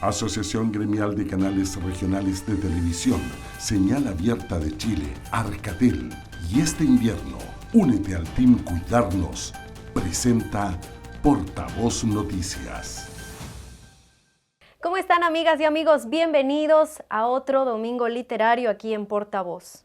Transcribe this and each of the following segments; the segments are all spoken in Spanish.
Asociación Gremial de Canales Regionales de Televisión, Señal Abierta de Chile, Arcatel y este invierno, únete al Team Cuidarnos. Presenta Portavoz Noticias. ¿Cómo están, amigas y amigos? Bienvenidos a otro domingo literario aquí en Portavoz.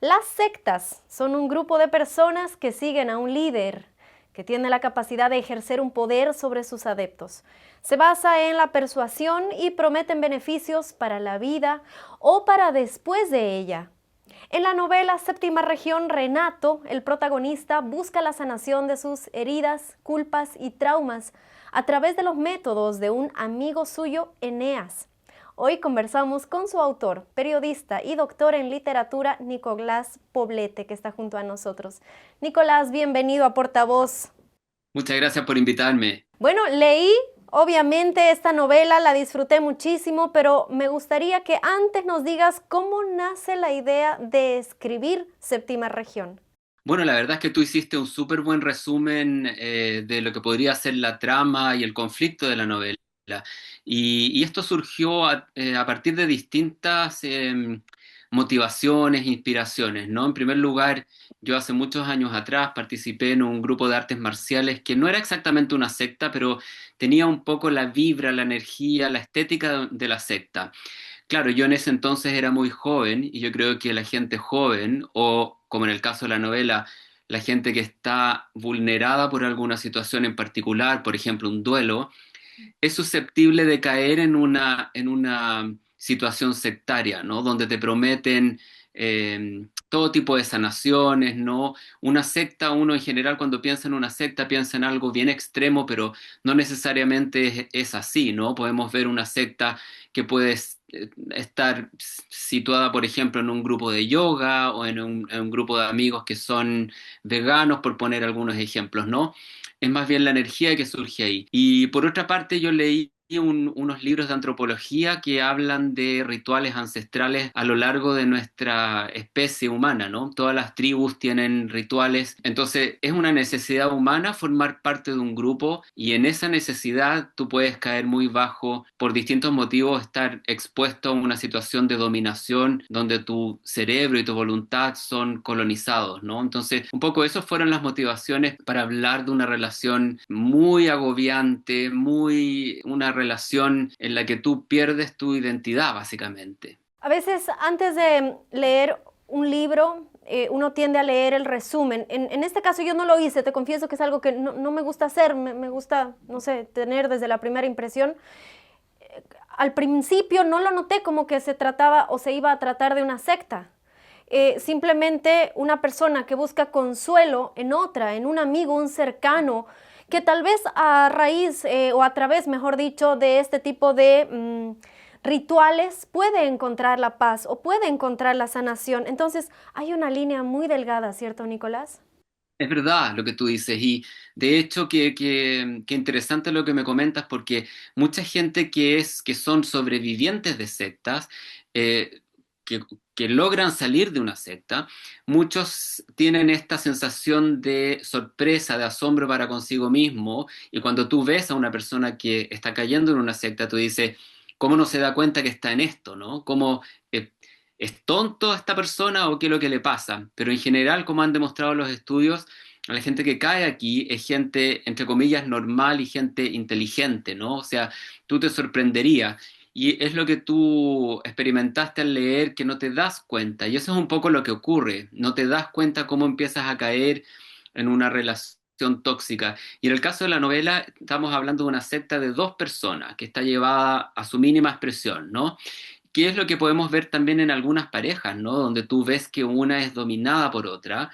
Las sectas son un grupo de personas que siguen a un líder que tiene la capacidad de ejercer un poder sobre sus adeptos. Se basa en la persuasión y prometen beneficios para la vida o para después de ella. En la novela Séptima Región, Renato, el protagonista, busca la sanación de sus heridas, culpas y traumas a través de los métodos de un amigo suyo, Eneas. Hoy conversamos con su autor, periodista y doctor en literatura, Nicolás Poblete, que está junto a nosotros. Nicolás, bienvenido a Portavoz. Muchas gracias por invitarme. Bueno, leí, obviamente, esta novela, la disfruté muchísimo, pero me gustaría que antes nos digas cómo nace la idea de escribir Séptima Región. Bueno, la verdad es que tú hiciste un súper buen resumen de lo que podría ser la trama y el conflicto de la novela. Y esto surgió a partir de distintas motivaciones, inspiraciones, ¿no? En primer lugar, yo hace muchos años atrás participé en un grupo de artes marciales que no era exactamente una secta, pero tenía un poco la vibra, la energía, la estética de la secta. Claro, yo en ese entonces era muy joven y yo creo que la gente joven, o como en el caso de la novela, la gente que está vulnerada por alguna situación en particular, por ejemplo, un duelo, es susceptible de caer en una situación sectaria, ¿no? Donde te prometen todo tipo de sanaciones, ¿no? Una secta, uno en general cuando piensa en una secta piensa en algo bien extremo, pero no necesariamente es así, ¿no? Podemos ver una secta que puede estar situada, por ejemplo, en un grupo de yoga o en un grupo de amigos que son veganos, por poner algunos ejemplos, ¿no? Es más bien la energía que surge ahí. Y por otra parte, yo leí unos libros de antropología que hablan de rituales ancestrales a lo largo de nuestra especie humana, ¿no? Todas las tribus tienen rituales, entonces es una necesidad humana formar parte de un grupo y en esa necesidad tú puedes caer muy bajo por distintos motivos, estar expuesto a una situación de dominación donde tu cerebro y tu voluntad son colonizados, ¿no? Entonces, un poco esas fueron las motivaciones para hablar de una relación muy agobiante, una relación en la que tú pierdes tu identidad, básicamente. A veces, antes de leer un libro, uno tiende a leer el resumen. En este caso yo no lo hice, te confieso que es algo que no me gusta hacer, me gusta, no sé, tener desde la primera impresión. Al principio no lo noté como que se trataba o se iba a tratar de una secta. Simplemente una persona que busca consuelo en otra, en un amigo, un cercano, que tal vez a raíz o a través, mejor dicho, de este tipo de rituales puede encontrar la paz o puede encontrar la sanación. Entonces hay una línea muy delgada, ¿cierto, Nicolás? Es verdad lo que tú dices y de hecho que interesante lo que me comentas porque mucha gente que son sobrevivientes de sectas, eh, que, que logran salir de una secta, muchos tienen esta sensación de sorpresa, de asombro para consigo mismo y cuando tú ves a una persona que está cayendo en una secta, tú dices, ¿cómo no se da cuenta que está en esto, ¿no? ¿Cómo, ¿es tonto esta persona o qué es lo que le pasa? Pero en general, como han demostrado los estudios, la gente que cae aquí es gente, entre comillas, normal y gente inteligente, ¿no? O sea, tú te sorprenderías. Y es lo que tú experimentaste al leer que no te das cuenta. Y eso es un poco lo que ocurre. No te das cuenta cómo empiezas a caer en una relación tóxica. Y en el caso de la novela, estamos hablando de una secta de dos personas que está llevada a su mínima expresión, ¿no? ¿Qué es lo que podemos ver también en algunas parejas, ¿no? Donde tú ves que una es dominada por otra,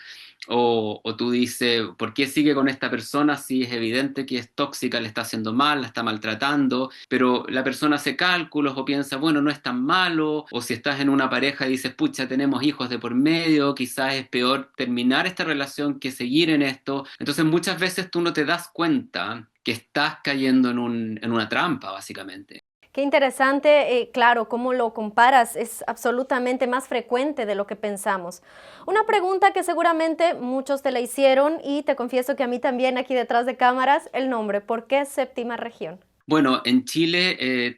o tú dices, ¿por qué sigue con esta persona si es evidente que es tóxica, le está haciendo mal, la está maltratando? Pero la persona hace cálculos o piensa, bueno, no es tan malo, o si estás en una pareja y dices, pucha, tenemos hijos de por medio, quizás es peor terminar esta relación que seguir en esto. Entonces muchas veces tú no te das cuenta que estás cayendo en una trampa, básicamente. Qué interesante, claro, cómo lo comparas, es absolutamente más frecuente de lo que pensamos. Una pregunta que seguramente muchos te la hicieron y te confieso que a mí también aquí detrás de cámaras, el nombre, ¿por qué Séptima Región? Bueno, en Chile,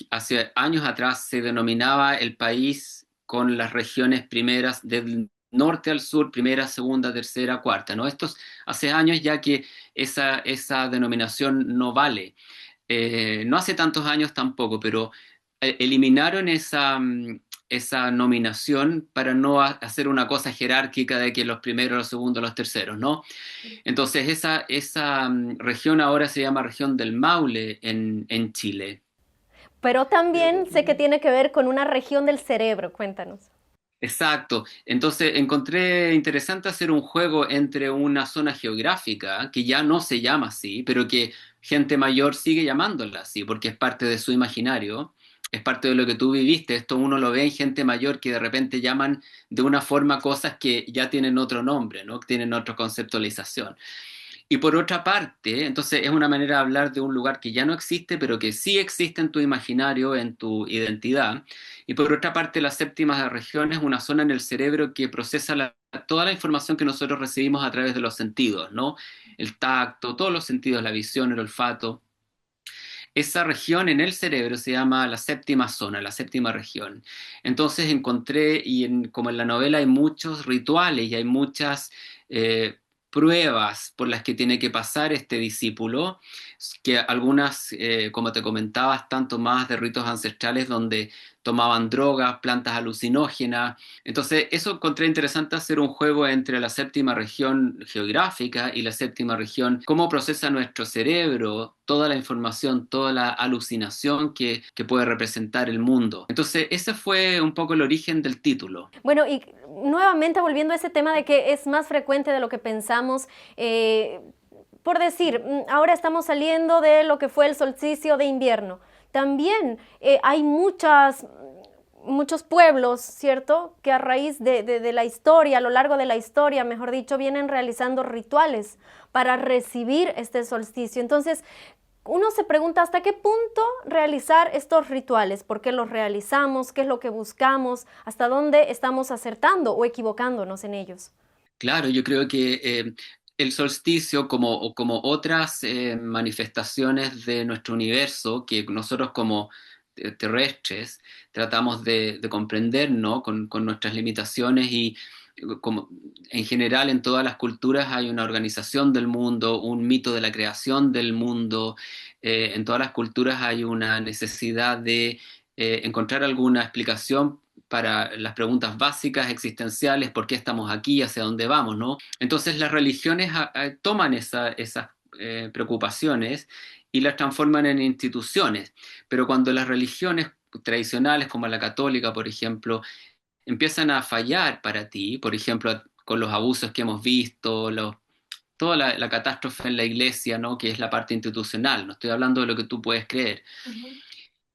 hace años atrás se denominaba el país con las regiones primeras del norte al sur, primera, segunda, tercera, cuarta, ¿no? Estos hace años ya que esa denominación no vale. No hace tantos años tampoco, pero eliminaron esa nominación para no hacer una cosa jerárquica de que los primeros, los segundos, los terceros, ¿no? Entonces esa región ahora se llama región del Maule en Chile. Pero también sé que tiene que ver con una región del cerebro, cuéntanos. Exacto. Entonces encontré interesante hacer un juego entre una zona geográfica que ya no se llama así, pero que gente mayor sigue llamándola así, porque es parte de su imaginario, es parte de lo que tú viviste. Esto uno lo ve en gente mayor que de repente llaman de una forma cosas que ya tienen otro nombre, ¿no? Que tienen otra conceptualización. Y por otra parte, entonces es una manera de hablar de un lugar que ya no existe, pero que sí existe en tu imaginario, en tu identidad. Y por otra parte, la séptima región es una zona en el cerebro que procesa toda la información que nosotros recibimos a través de los sentidos, ¿no? El tacto, todos los sentidos, la visión, el olfato. Esa región en el cerebro se llama la séptima zona, la séptima región. Entonces encontré, como en la novela hay muchos rituales y hay muchas eh, pruebas por las que tiene que pasar este discípulo, que algunas, como te comentabas, tanto más de ritos ancestrales donde tomaban drogas, plantas alucinógenas. Entonces, eso encontré interesante hacer un juego entre la séptima región geográfica y la séptima región, cómo procesa nuestro cerebro toda la información, toda la alucinación que puede representar el mundo. Entonces, ese fue un poco el origen del título. Bueno, y nuevamente volviendo a ese tema de que es más frecuente de lo que pensamos, por decir, ahora estamos saliendo de lo que fue el solsticio de invierno. También hay muchos pueblos, ¿cierto?, que a raíz de la historia, a lo largo de la historia, mejor dicho, vienen realizando rituales para recibir este solsticio. Entonces, uno se pregunta hasta qué punto realizar estos rituales, por qué los realizamos, qué es lo que buscamos, hasta dónde estamos acertando o equivocándonos en ellos. Claro, yo creo que el solsticio, como otras manifestaciones de nuestro universo, que nosotros como terrestres tratamos de comprender, ¿no? Con nuestras limitaciones y como en general en todas las culturas hay una organización del mundo, un mito de la creación del mundo, en todas las culturas hay una necesidad de encontrar alguna explicación para las preguntas básicas, existenciales, por qué estamos aquí, hacia dónde vamos, ¿no? Entonces las religiones toman esas preocupaciones y las transforman en instituciones, pero cuando las religiones tradicionales como la católica, por ejemplo, empiezan a fallar para ti, por ejemplo, con los abusos que hemos visto, toda la catástrofe en la iglesia, ¿no? Que es la parte institucional, no estoy hablando de lo que tú puedes creer. Ujú.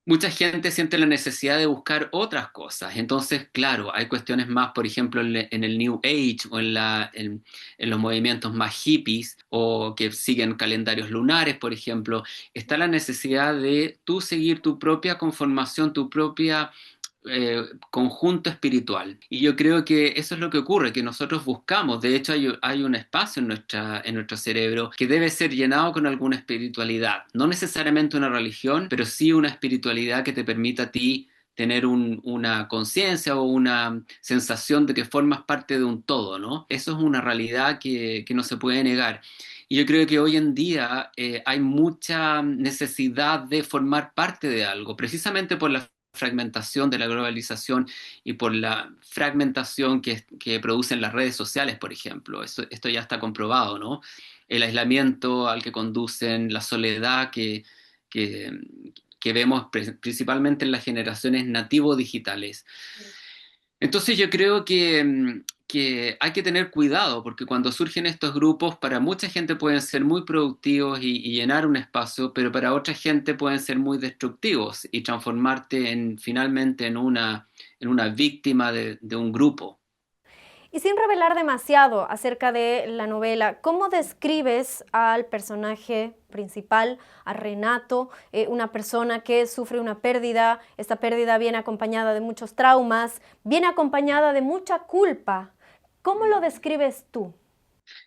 Mucha gente siente la necesidad de buscar otras cosas. Entonces, claro, hay cuestiones más, por ejemplo, en el New Age o en los movimientos más hippies o que siguen calendarios lunares, por ejemplo. Está la necesidad de tú seguir tu propia conformación, tu propia conjunto espiritual. Y yo creo que eso es lo que ocurre, que nosotros buscamos. De hecho, hay un espacio en nuestro cerebro que debe ser llenado con alguna espiritualidad. No necesariamente una religión, pero sí una espiritualidad que te permita a ti tener una conciencia o una sensación de que formas parte de un todo, ¿no? Eso es una realidad que no se puede negar. Y yo creo que hoy en día hay mucha necesidad de formar parte de algo, precisamente por la fragmentación de la globalización y por la fragmentación que producen las redes sociales, por ejemplo. Esto ya está comprobado, ¿no? El aislamiento al que conducen, la soledad que, que vemos principalmente en las generaciones nativo digitales. Entonces yo creo que hay que tener cuidado porque cuando surgen estos grupos, para mucha gente pueden ser muy productivos y llenar un espacio, pero para otra gente pueden ser muy destructivos y transformarte finalmente en una víctima de un grupo. Y sin revelar demasiado acerca de la novela, ¿cómo describes al personaje principal, a Renato, una persona que sufre una pérdida? Esta pérdida viene acompañada de muchos traumas, viene acompañada de mucha culpa. ¿Cómo lo describes tú?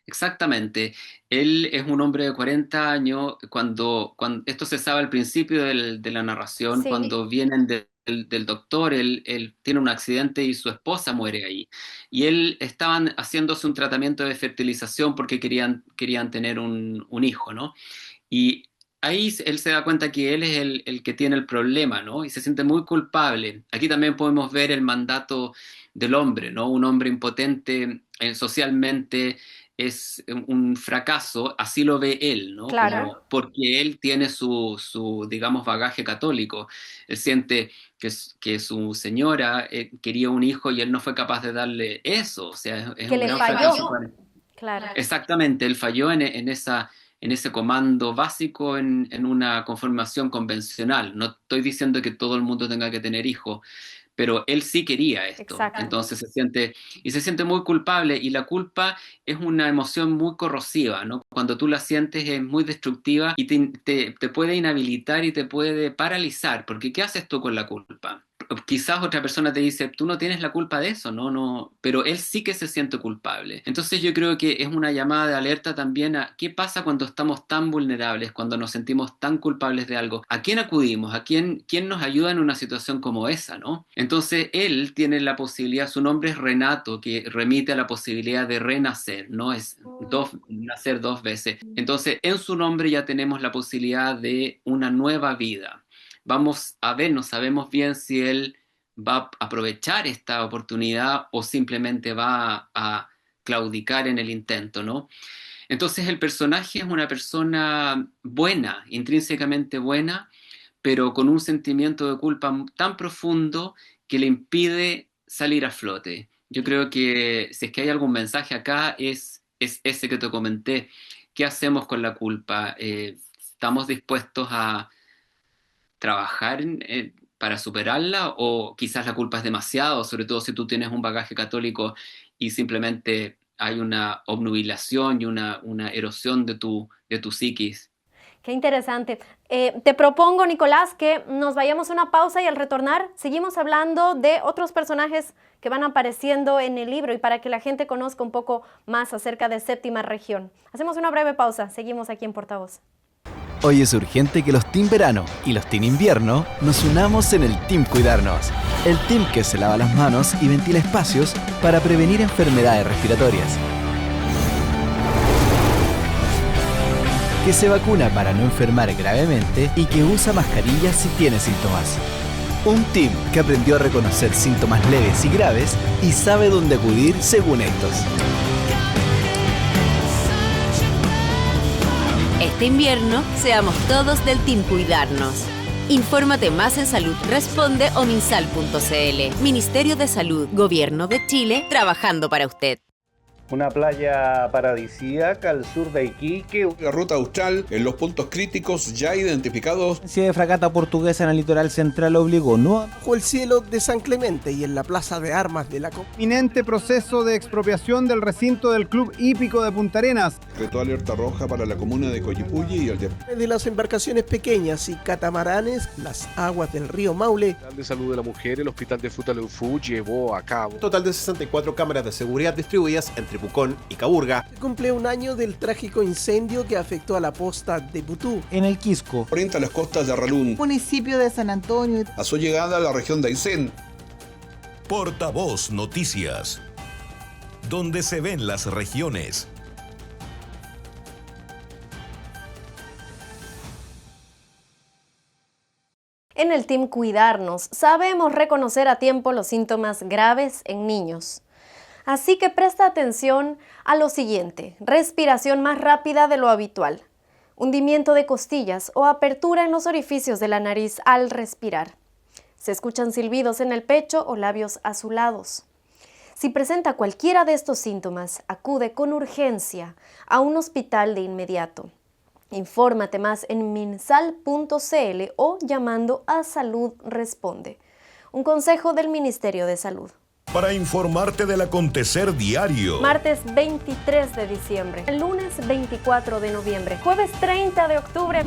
Exactamente. Él es un hombre de 40 años. Cuando esto se sabe al principio de la narración, Sí, cuando vienen del doctor, él tiene un accidente y su esposa muere ahí. Y él estaban haciéndose un tratamiento de fertilización porque querían tener un hijo, ¿no? Y ahí él se da cuenta que él es el que tiene el problema, ¿no? Y se siente muy culpable. Aquí también podemos ver el mandato del hombre, ¿no? Un hombre impotente socialmente es un fracaso, así lo ve él, ¿no? claro, Como porque él tiene digamos, bagaje católico. Él siente que su señora quería un hijo y él no fue capaz de darle eso. O sea, es que un le gran falló, fracaso para él. claro. Exactamente, él falló en ese comando básico en una conformación convencional. No estoy diciendo que todo el mundo tenga que tener hijos, pero él sí quería esto. Exacto. Entonces se siente muy culpable y la culpa es una emoción muy corrosiva, ¿no? Cuando tú la sientes es muy destructiva y te puede inhabilitar y te puede paralizar, porque ¿qué haces tú con la culpa? Quizás otra persona te dice, tú no tienes la culpa de eso, no, no, pero él sí que se siente culpable. Entonces yo creo que es una llamada de alerta también a qué pasa cuando estamos tan vulnerables, cuando nos sentimos tan culpables de algo. ¿A quién acudimos? ¿Quién nos ayuda en una situación como esa, no? Entonces él tiene la posibilidad, su nombre es Renato, que remite a la posibilidad de renacer, ¿no? Es nacer dos veces. Entonces en su nombre ya tenemos la posibilidad de una nueva vida. Vamos a ver, no sabemos bien si él va a aprovechar esta oportunidad o simplemente va a claudicar en el intento, ¿no? Entonces el personaje es una persona buena, intrínsecamente buena, pero con un sentimiento de culpa tan profundo que le impide salir a flote. Yo creo que si es que hay algún mensaje acá es ese que te comenté. ¿Qué hacemos con la culpa? ¿Estamos dispuestos a trabajar para superarla o quizás la culpa es demasiado, sobre todo si tú tienes un bagaje católico y simplemente hay una obnubilación y una erosión de tu psiquis? Qué interesante. Te propongo, Nicolás, que nos vayamos a una pausa y al retornar seguimos hablando de otros personajes que van apareciendo en el libro y para que la gente conozca un poco más acerca de Séptima Región. Hacemos una breve pausa, seguimos aquí en Portavoz. Hoy es urgente que los Team Verano y los Team Invierno nos unamos en el Team Cuidarnos, el team que se lava las manos y ventila espacios para prevenir enfermedades respiratorias, que se vacuna para no enfermar gravemente y que usa mascarillas si tiene síntomas. Un team que aprendió a reconocer síntomas leves y graves y sabe dónde acudir según estos. Este invierno, seamos todos del Team Cuidarnos. Infórmate más en Salud Responde o minsal.cl. Ministerio de Salud, Gobierno de Chile, trabajando para usted. Una playa paradisíaca al sur de Iquique. La ruta austral en los puntos críticos ya identificados. La de fragata portuguesa en el litoral central obligó bajo el cielo de San Clemente y en la plaza de armas de la inminente proceso de expropiación del recinto del Club Hípico de Punta Arenas. Decretó alerta roja para la comuna de Coyipulli y el de las embarcaciones pequeñas y catamaranes, las aguas del río Maule. El Hospital de Salud de la Mujer, el Hospital de Futaleufú llevó a cabo un total de 64 cámaras de seguridad distribuidas entre Pucón y Caburga. Se cumple un año del trágico incendio que afectó a la posta de Putú. En el Quisco. Orienta las costas de Arralún. Municipio de San Antonio. A su llegada a la región de Aysén. Portavoz Noticias. Donde se ven las regiones. En el Team Cuidarnos sabemos reconocer a tiempo los síntomas graves en niños. Así que presta atención a lo siguiente: respiración más rápida de lo habitual, hundimiento de costillas o apertura en los orificios de la nariz al respirar. Se escuchan silbidos en el pecho o labios azulados. Si presenta cualquiera de estos síntomas, acude con urgencia a un hospital de inmediato. Infórmate más en minsal.cl o llamando a Salud Responde. Un consejo del Ministerio de Salud. Para informarte del acontecer diario. Martes 23 de diciembre, lunes 24 de noviembre, jueves 30 de octubre.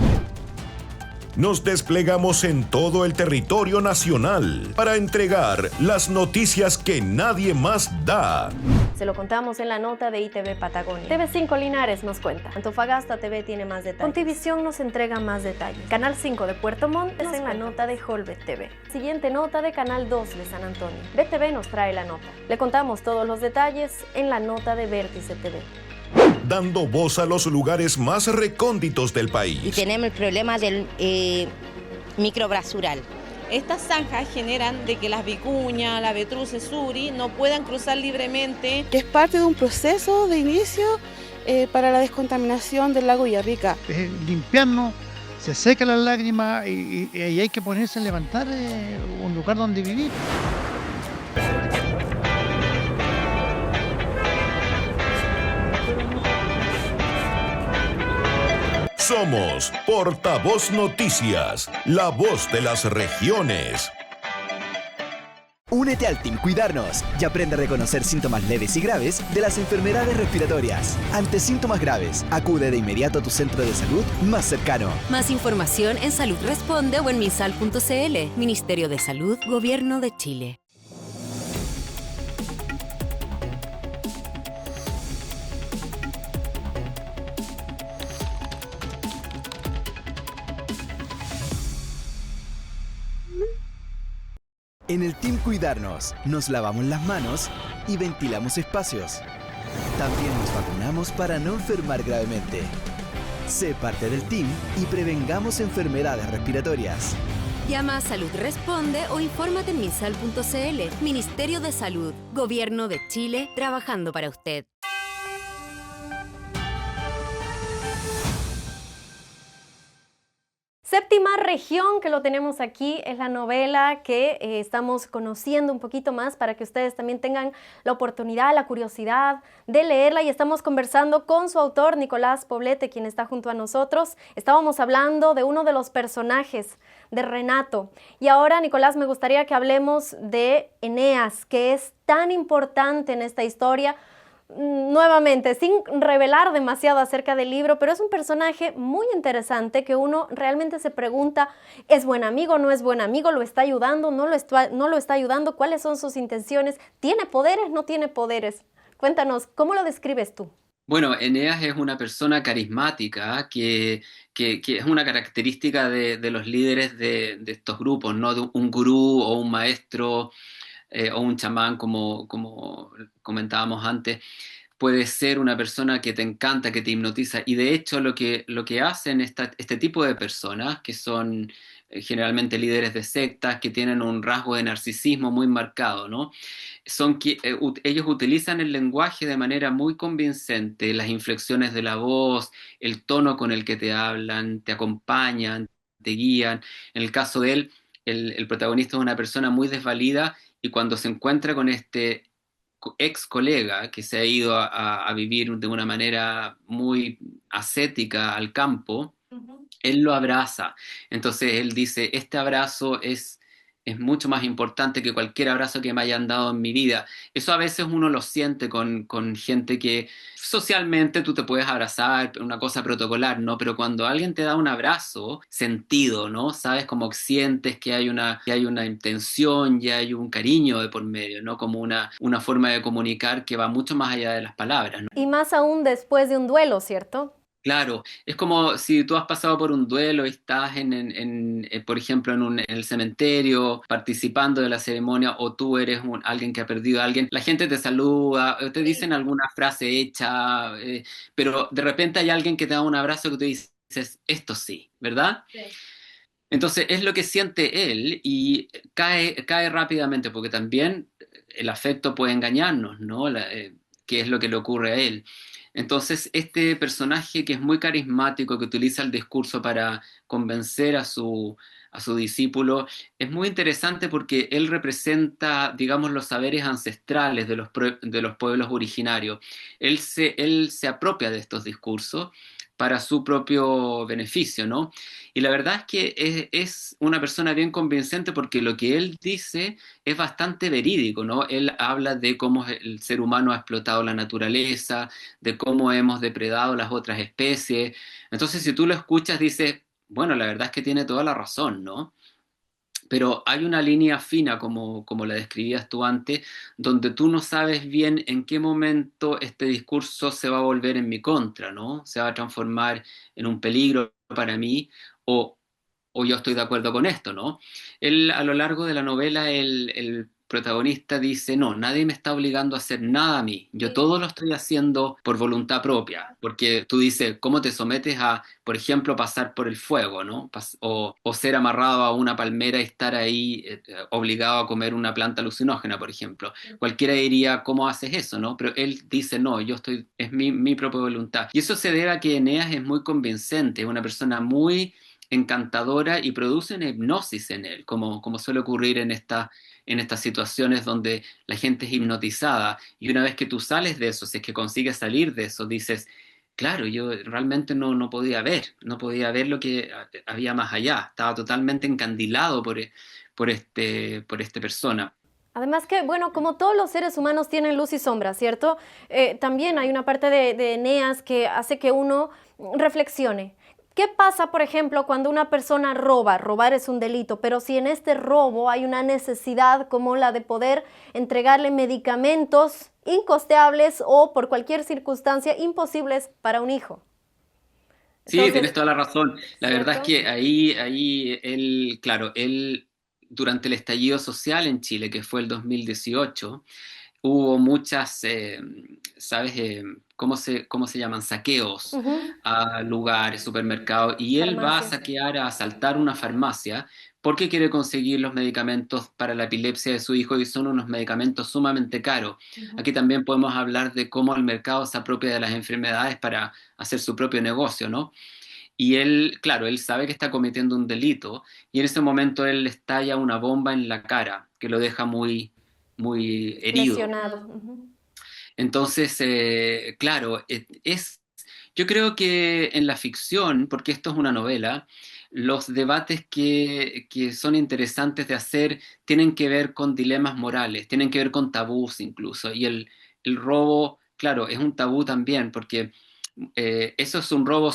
Nos desplegamos en todo el territorio nacional para entregar las noticias que nadie más da. Se lo contamos en la nota de ITV Patagonia. TV5 Linares nos cuenta. Antofagasta TV tiene más detalles. Contivisión nos entrega más detalles. Canal 5 de Puerto Montt es en la nota de Holbet TV. Siguiente nota de Canal 2 de San Antonio. BTV nos trae la nota. Le contamos todos los detalles en la nota de Vértice TV. Dando voz a los lugares más recónditos del país. Y tenemos el problema del microbrasural. Estas zanjas generan de que las vicuñas, la avetruz, el suri no puedan cruzar libremente. Que es parte de un proceso de inicio para la descontaminación del lago Villarrica. Limpiarnos, se secan las lágrimas y hay que ponerse a levantar un lugar donde vivir. Somos Portavoz Noticias, la voz de las regiones. Únete al Team Cuidarnos y aprende a reconocer síntomas leves y graves de las enfermedades respiratorias. Ante síntomas graves, acude de inmediato a tu centro de salud más cercano. Más información en Salud Responde o en minsal.cl. Ministerio de Salud, Gobierno de Chile. En el Team Cuidarnos, nos lavamos las manos y ventilamos espacios. También nos vacunamos para no enfermar gravemente. Sé parte del team y prevengamos enfermedades respiratorias. Llama a Salud Responde o infórmate en minsal.cl. Ministerio de Salud, Gobierno de Chile, trabajando para usted. Séptima región, que lo tenemos aquí, es la novela que estamos conociendo un poquito más para que ustedes también tengan la oportunidad, la curiosidad de leerla, y estamos conversando con su autor, Nicolás Poblete, quien está junto a nosotros. Estábamos hablando de uno de los personajes, de Renato, y ahora, Nicolás, me gustaría que hablemos de Eneas, que es tan importante en esta historia. Nuevamente, sin revelar demasiado acerca del libro, pero es un personaje muy interesante que uno realmente se pregunta, ¿es buen amigo, no es buen amigo? ¿Lo está ayudando, no lo está ayudando? ¿Cuáles son sus intenciones? ¿Tiene poderes, no tiene poderes? Cuéntanos, ¿cómo lo describes tú? Bueno, Eneas es una persona carismática que es una característica de los líderes de estos grupos, ¿no? De un gurú o un maestro o un chamán, como comentábamos antes. Puede ser una persona que te encanta, que te hipnotiza, y de hecho lo que hacen este tipo de personas, que son generalmente líderes de sectas, que tienen un rasgo de narcisismo muy marcado, ¿no? Son que ellos utilizan el lenguaje de manera muy convincente, las inflexiones de la voz, el tono con el que te hablan, te acompañan, te guían. En el caso de él, el protagonista es una persona muy desvalida, y cuando se encuentra con este ex colega que se ha ido a vivir de una manera muy ascética al campo, él lo abraza. Entonces él dice, este abrazo es mucho más importante que cualquier abrazo que me hayan dado en mi vida. Eso a veces uno lo siente con gente que socialmente tú te puedes abrazar, una cosa protocolar, ¿no? Pero cuando alguien te da un abrazo sentido, ¿no? Sabes, como sientes que hay una intención, ya hay un cariño de por medio, ¿no? Como una forma de comunicar que va mucho más allá de las palabras, ¿no? Y más aún después de un duelo, ¿cierto? Claro, es como si tú has pasado por un duelo y estás por ejemplo, en el cementerio participando de la ceremonia, o tú eres alguien que ha perdido a alguien, la gente te saluda, te dicen alguna frase hecha, pero de repente hay alguien que te da un abrazo que tú dices, esto sí, ¿verdad? Sí. Entonces es lo que siente él, y cae rápidamente, porque también el afecto puede engañarnos, ¿no? ¿Qué es lo que le ocurre a él? Entonces, este personaje que es muy carismático, que utiliza el discurso para convencer a su discípulo, es muy interesante porque él representa, digamos, los saberes ancestrales de los pueblos originarios. Él se apropia de estos discursos para su propio beneficio, ¿no? Y la verdad es que es una persona bien convincente, porque lo que él dice es bastante verídico, ¿no? Él habla de cómo el ser humano ha explotado la naturaleza, de cómo hemos depredado las otras especies. Entonces, si tú lo escuchas, dices, bueno, la verdad es que tiene toda la razón, ¿no? Pero hay una línea fina, como la describías tú antes, donde tú no sabes bien en qué momento este discurso se va a volver en mi contra, ¿no? Se va a transformar en un peligro para mí o, o yo estoy de acuerdo con esto, ¿no? Él, a lo largo de la novela, el protagonista dice, no, nadie me está obligando a hacer nada a mí, yo todo lo estoy haciendo por voluntad propia, porque tú dices, ¿cómo te sometes a, por ejemplo, pasar por el fuego, ¿no? O ser amarrado a una palmera y estar ahí obligado a comer una planta alucinógena, por ejemplo? Cualquiera diría, ¿cómo haces eso, no? Pero él dice, no, es mi propia voluntad. Y eso se debe a que Eneas es muy convincente, es una persona muy encantadora y produce una hipnosis en él, como suele ocurrir en estas situaciones donde la gente es hipnotizada, y una vez que tú sales de eso, si es que consigues salir de eso, dices, claro, yo realmente no podía ver lo que había más allá, estaba totalmente encandilado por esta persona. Además que, bueno, como todos los seres humanos tienen luz y sombra, ¿cierto? También hay una parte de Eneas que hace que uno reflexione. ¿Qué pasa, por ejemplo, cuando una persona roba? Robar es un delito, pero si en este robo hay una necesidad como la de poder entregarle medicamentos incosteables o por cualquier circunstancia imposibles para un hijo. Sí, Entonces, tienes toda la razón. La ¿cierto? verdad es que ahí él, claro, él durante el estallido social en Chile, que fue el 2018, hubo muchas, ¿sabes? ¿Cómo se llaman? Saqueos a lugares, supermercados, y él va a saquear, a asaltar una farmacia porque quiere conseguir los medicamentos para la epilepsia de su hijo, y son unos medicamentos sumamente caros. Aquí también podemos hablar de cómo el mercado se apropia de las enfermedades para hacer su propio negocio, ¿no? Y él, claro, él sabe que está cometiendo un delito, y en ese momento él le estalla una bomba en la cara que lo deja muy, muy herido. Lesionado. Entonces, claro, yo creo que en la ficción, porque esto es una novela, los debates que son interesantes de hacer tienen que ver con dilemas morales, tienen que ver con tabús incluso, y el robo, claro, es un tabú también, porque eso es un robo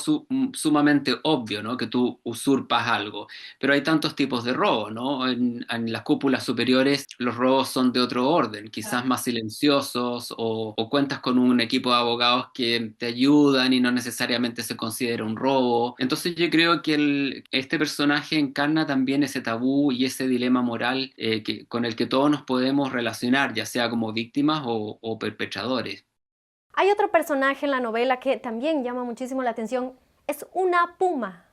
sumamente obvio, ¿no? Que tú usurpas algo, pero hay tantos tipos de robo, ¿no? En las cúpulas superiores los robos son de otro orden, quizás más silenciosos, o cuentas con un equipo de abogados que te ayudan y no necesariamente se considera un robo. Entonces yo creo que este personaje encarna también ese tabú y ese dilema moral con el que todos nos podemos relacionar, ya sea como víctimas o perpetradores. Hay otro personaje en la novela que también llama muchísimo la atención, es una puma.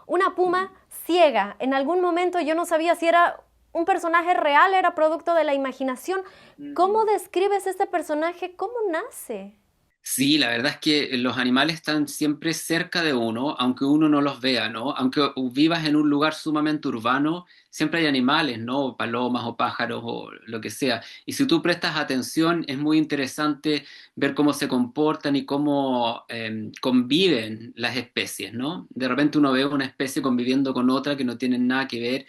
Una puma ciega. En algún momento yo no sabía si era un personaje real, era producto de la imaginación. ¿Cómo describes este personaje? ¿Cómo nace? Sí, la verdad es que los animales están siempre cerca de uno, aunque uno no los vea, ¿no? Aunque vivas en un lugar sumamente urbano, siempre hay animales, ¿no? Palomas o pájaros o lo que sea. Y si tú prestas atención, es muy interesante ver cómo se comportan y cómo conviven las especies, ¿no? De repente uno ve una especie conviviendo con otra que no tienen nada que ver.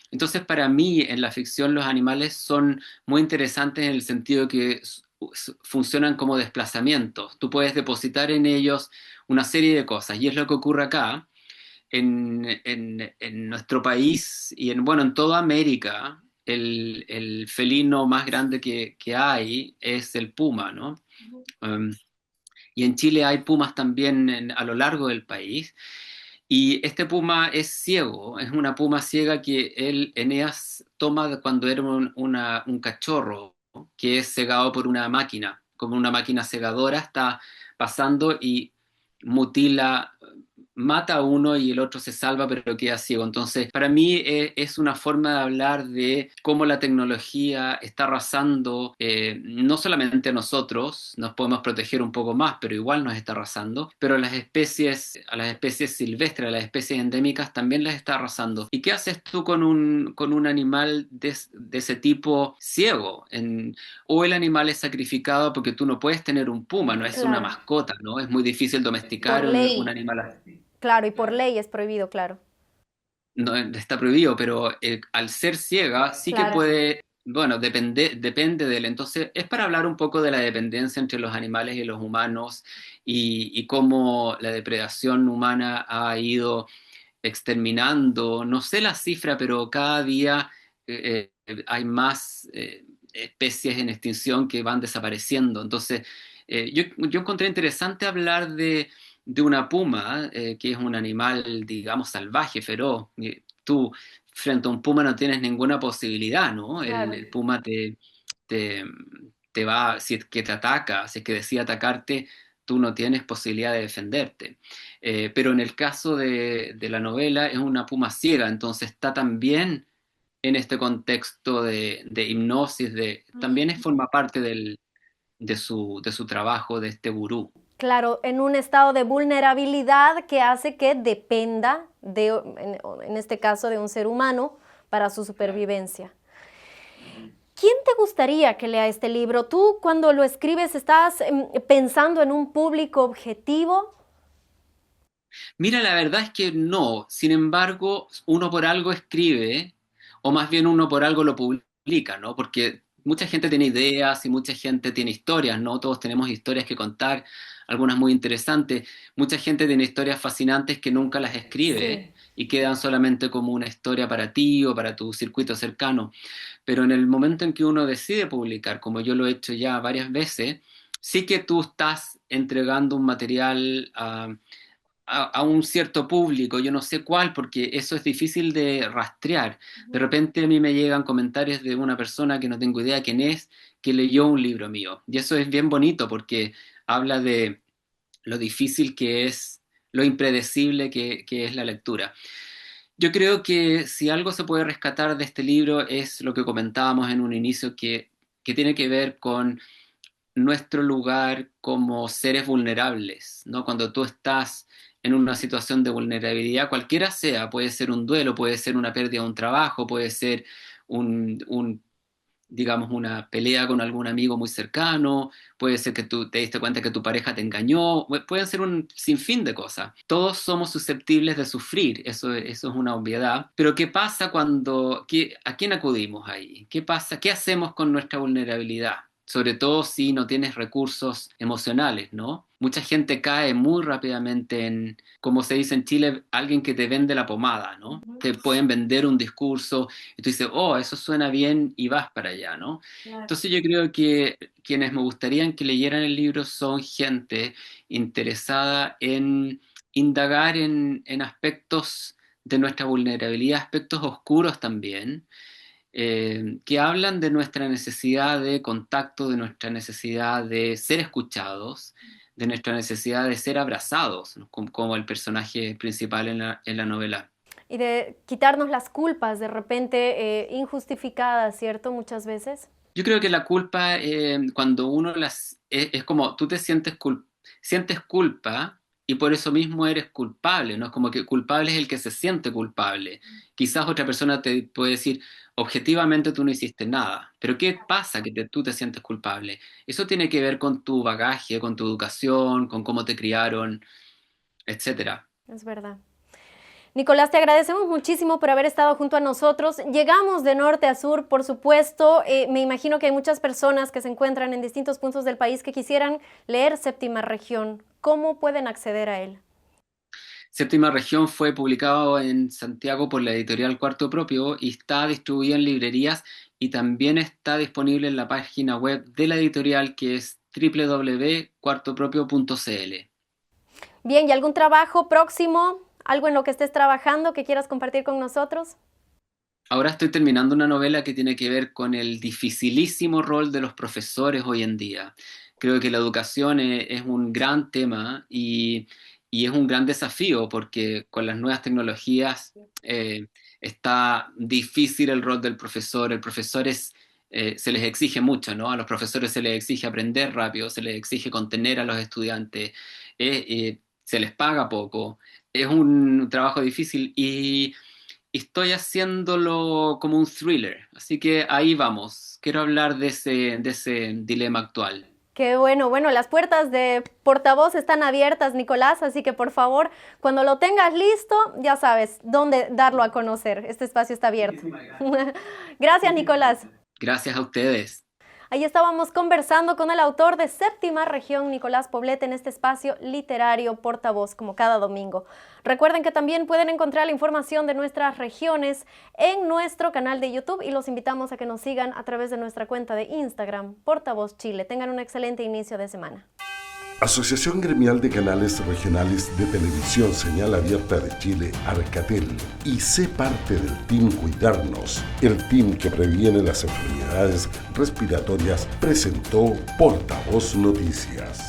Entonces, para mí, en la ficción, los animales son muy interesantes en el sentido que funcionan como desplazamientos. Tú puedes depositar en ellos una serie de cosas, y es lo que ocurre acá, en nuestro país y en toda América. El felino más grande que hay es el puma, ¿no? Y en Chile hay pumas también a lo largo del país. Y este puma es ciego, es una puma ciega que Eneas toma cuando era un cachorro, ¿no? Que es cegado por una máquina, como una máquina cegadora, está pasando y mutila, mata a uno y el otro se salva, pero queda ciego. Entonces, para mí es una forma de hablar de cómo la tecnología está arrasando, no solamente a nosotros, nos podemos proteger un poco más, pero igual nos está arrasando, pero a las especies silvestres, a las especies endémicas también las está arrasando. ¿Y qué haces tú con un animal de ese tipo ciego? O el animal es sacrificado porque tú no puedes tener un puma, no es una mascota, ¿no? Es muy difícil domesticar un animal así. Claro, y por ley es prohibido, claro. No, está prohibido, pero al ser ciega sí que puede, depende de él. Entonces es para hablar un poco de la dependencia entre los animales y los humanos, y cómo la depredación humana ha ido exterminando, no sé la cifra, pero cada día hay más especies en extinción que van desapareciendo. Entonces, yo encontré interesante hablar de una puma, que es un animal, digamos, salvaje, feroz. Tú frente a un puma no tienes ninguna posibilidad, ¿no? Claro. El puma te, te va, si es que te ataca, si es que decide atacarte, tú no tienes posibilidad de defenderte. Pero en el caso de la novela es una puma ciega, entonces está también en este contexto de hipnosis, también forma parte de su trabajo, de este gurú. Claro, en un estado de vulnerabilidad que hace que dependa, en este caso, de un ser humano para su supervivencia. ¿Quién te gustaría que lea este libro? ¿Tú cuando lo escribes estás pensando en un público objetivo? Mira, la verdad es que no. Sin embargo, uno por algo escribe, o más bien uno por algo lo publica, ¿no? Porque mucha gente tiene ideas y mucha gente tiene historias, ¿no? Todos tenemos historias que contar, algunas muy interesantes. Mucha gente tiene historias fascinantes que nunca las escribe y quedan solamente como una historia para ti o para tu circuito cercano. Pero en el momento en que uno decide publicar, como yo lo he hecho ya varias veces, sí que tú estás entregando un material a un cierto público, yo no sé cuál, porque eso es difícil de rastrear. De repente a mí me llegan comentarios de una persona que no tengo idea quién es, que leyó un libro mío. Y eso es bien bonito porque habla de lo difícil que es, lo impredecible que es la lectura. Yo creo que si algo se puede rescatar de este libro es lo que comentábamos en un inicio, que tiene que ver con nuestro lugar como seres vulnerables, ¿no? Cuando tú estás en una situación de vulnerabilidad, cualquiera sea, puede ser un duelo, puede ser una pérdida de un trabajo, puede ser digamos, una pelea con algún amigo muy cercano, puede ser que tú te diste cuenta que tu pareja te engañó, pueden ser un sinfín de cosas. Todos somos susceptibles de sufrir, eso es una obviedad, pero ¿qué pasa a quién acudimos ahí? ¿Qué pasa? ¿Qué hacemos con nuestra vulnerabilidad? Sobre todo si no tienes recursos emocionales, ¿no? Mucha gente cae muy rápidamente en, como se dice en Chile, alguien que te vende la pomada, ¿no? Te pueden vender un discurso y tú dices, oh, eso suena bien y vas para allá, ¿no? Claro. Entonces yo creo que quienes me gustaría que leyeran el libro son gente interesada en indagar en aspectos de nuestra vulnerabilidad, aspectos oscuros también, que hablan de nuestra necesidad de contacto, de nuestra necesidad de ser escuchados, de nuestra necesidad de ser abrazados, ¿no? como el personaje principal en la novela. Y de quitarnos las culpas de repente injustificadas, ¿cierto? Muchas veces. Yo creo que la culpa, cuando uno es como tú te sientes culpa y por eso mismo eres culpable, ¿no? Es como que culpable es el que se siente culpable. Quizás otra persona te puede decir, objetivamente tú no hiciste nada, pero ¿qué pasa que tú te sientes culpable? Eso tiene que ver con tu bagaje, con tu educación, con cómo te criaron, etcétera. Es verdad. Nicolás, te agradecemos muchísimo por haber estado junto a nosotros. Llegamos de norte a sur, por supuesto. Me imagino que hay muchas personas que se encuentran en distintos puntos del país que quisieran leer Séptima Región. ¿Cómo pueden acceder a él? Séptima Región fue publicado en Santiago por la editorial Cuarto Propio y está distribuido en librerías y también está disponible en la página web de la editorial, que es www.cuartopropio.cl. Bien, ¿y algún trabajo próximo? ¿Algo en lo que estés trabajando que quieras compartir con nosotros? Ahora estoy terminando una novela que tiene que ver con el dificilísimo rol de los profesores hoy en día. Creo que la educación es un gran tema y es un gran desafío porque con las nuevas tecnologías está difícil el rol del profesor. El profesor se les exige mucho, ¿no? A los profesores se les exige aprender rápido, se les exige contener a los estudiantes, se les paga poco. Es un trabajo difícil y estoy haciéndolo como un thriller, así que ahí vamos. Quiero hablar de ese dilema actual. Qué bueno. Bueno, las puertas de Portavoz están abiertas, Nicolás, así que por favor, cuando lo tengas listo, ya sabes dónde darlo a conocer. Este espacio está abierto. Gracias, Nicolás. Gracias a ustedes. Ahí estábamos conversando con el autor de Séptima Región, Nicolás Poblete, en este espacio literario Portavoz, como cada domingo. Recuerden que también pueden encontrar la información de nuestras regiones en nuestro canal de YouTube y los invitamos a que nos sigan a través de nuestra cuenta de Instagram, Portavoz Chile. Tengan un excelente inicio de semana. Asociación Gremial de Canales Regionales de Televisión Señal Abierta de Chile, Arcatel, y sé parte del Team Cuidarnos, el team que previene las enfermedades respiratorias, presentó Portavoz Noticias.